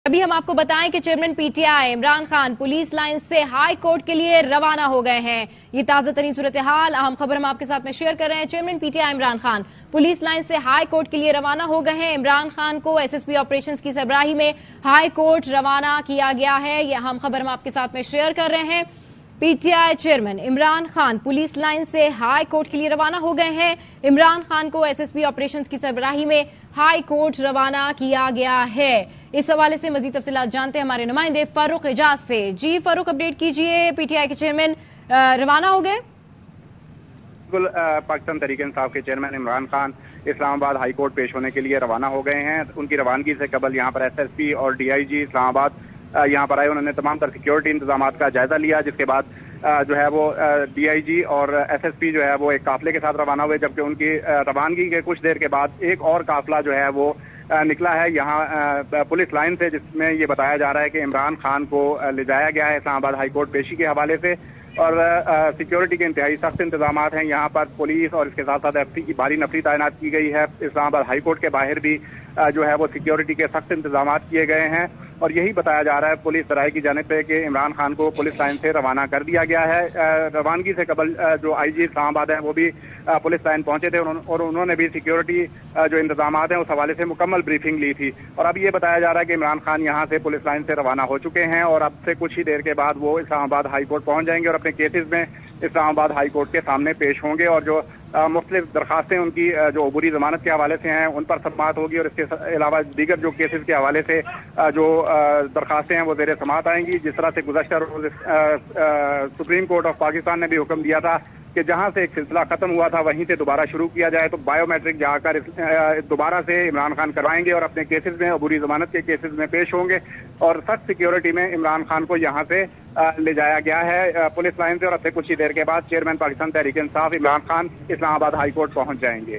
अभी हम आपको बताएं कि chairman PTI Imran Khan police line से हाई कोर्ट के लिए रवाना हो गए हैं। ये ताजा तरीन सूरत हाल अहम खबर हम आपके साथ में शेयर कर रहे हैं। Chairman PTI Imran Khan police line से हाई कोर्ट के लिए रवाना हो गए हैं। इमरान खान को एसएसपी ऑपरेशंस की सरबराही में हाई कोर्ट रवाना किया गया है। यह अहम खबर हम आपके साथ में शेयर कर रहे हैं। PTI chairman Imran Khan police line से हाई कोर्ट के लिए रवाना हो गए हैं। इमरान खान को एसएसपी ऑपरेशंस की सरबराही में हाई कोर्ट रवाना किया गया है। इस हवाले से मजीद तफसीलात जानते हैं हमारे नुमाइंदे फारूक एजाज से। जी फारूक, अपडेट कीजिए। पीटीआई के चेयरमैन रवाना हो गए। बिल्कुल, पाकिस्तान तहरीक इंसाफ के chairman Imran Khan Islamabad high court पेश होने के लिए रवाना हो गए हैं। उनकी रवानगी से कबल यहाँ पर एसएसपी और डीआईजी इस्लामाबाद यहाँ पर आए। उन्होंने तमाम तर सिक्योरिटी इंतजामात का जायजा लिया, जिसके बाद जो है वो डीआईजी और एसएसपी जो है वो एक काफिले के साथ रवाना हुए, जबकि उनकी रवानगी के कुछ देर के बाद एक और काफिला जो है वो निकला है यहाँ पुलिस लाइन से, जिसमें ये बताया जा रहा है कि इमरान खान को ले जाया गया है इस्लामाबाद हाई कोर्ट पेशी के हवाले से। और सिक्योरिटी के इंतहाई सख्त इंतजाम हैं यहाँ पर। पुलिस और इसके साथ साथ एफसी की भारी नफरी तैनात की गई है। इस्लामाबाद हाई कोर्ट के बाहर भी जो है वो सिक्योरिटी के सख्त इंतजाम किए गए हैं। और यही बताया जा रहा है पुलिस सराय की जानिब से कि इमरान खान को पुलिस लाइन से रवाना कर दिया गया है। रवानगी से कबल जो आईजी इस्लामाबाद है वो भी पुलिस लाइन पहुंचे थे और उन्होंने भी सिक्योरिटी जो इंतजाम हैं उस हवाले से मुकम्मल ब्रीफिंग ली थी। और अब ये बताया जा रहा है कि इमरान खान यहाँ से पुलिस लाइन से रवाना हो चुके हैं और अब से कुछ ही देर के बाद वो इस्लामाबाद हाई कोर्ट पहुंच जाएंगे और अपने केसेस में इस्लामाबाद हाई कोर्ट के सामने पेश होंगे। और जो मुख्तलिफ दरखास्तें उनकी जो अबूरी जमानत के हवाले से हैं उन पर समाअत होगी और इसके अलावा दीगर जो केसेस के हवाले से जो दरखास्तें हैं वो ज़ेर समाअत आएंगी। जिस तरह से गुज़श्ता रोज़ सुप्रीम कोर्ट ऑफ पाकिस्तान ने भी हुक्म दिया था कि जहां से एक सिलसिला खत्म हुआ था वहीं से दोबारा शुरू किया जाए, तो बायोमेट्रिक जाकर दोबारा से इमरान खान करवाएंगे और अपने केसेस में अबूरी जमानत के केसेस में पेश होंगे। और सख्त सिक्योरिटी में इमरान खान को यहां से ले जाया गया है पुलिस लाइन से। और अब से कुछ ही देर के बाद chairman Pakistan Tehreek Insaf Imran Khan Islamabad high court पहुंच जाएंगे।